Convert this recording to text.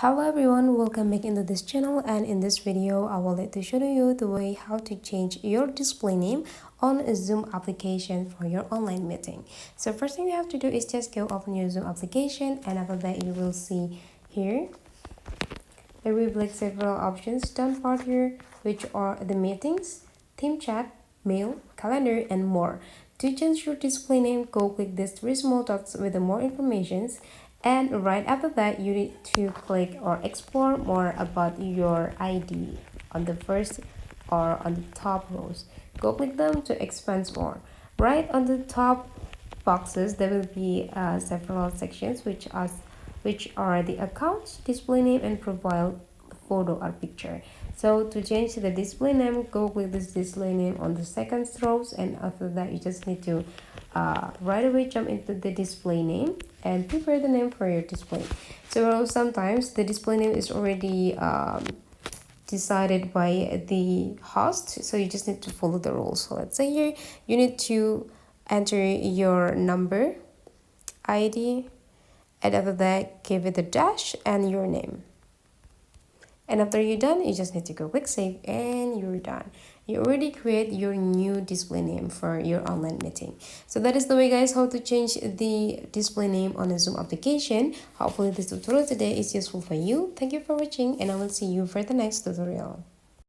Hello everyone, welcome back into this channel, and in this video I will like to show you the way how to change your display name on a Zoom application for your online meeting. So first thing you have to do is just go open your Zoom application, and after that you will see here there will be like several options down part here, which are the meetings, team chat, mail, calendar, and more. To change your display name, go click these three small dots with the more informations, and right after that you need to click or explore more about your ID on the first or on the top rows. Go click them to expand more. Right on the top boxes there will be several sections which are the account, display name, and profile photo or picture. So to change the display name, go click this display name on the second rows, and after that you just need to right away jump into the display name and prepare the name for your display. So sometimes the display name is already decided by the host, so you just need to follow the rules. So let's say here you need to enter your number, ID, and after that give it a dash and your name. And after you're done, you just need to go click save and you're done. You already create your new display name for your online meeting. So that is the way, guys, how to change the display name on a Zoom application. Hopefully this tutorial today is useful for you. Thank you for watching, and I will see you for the next tutorial.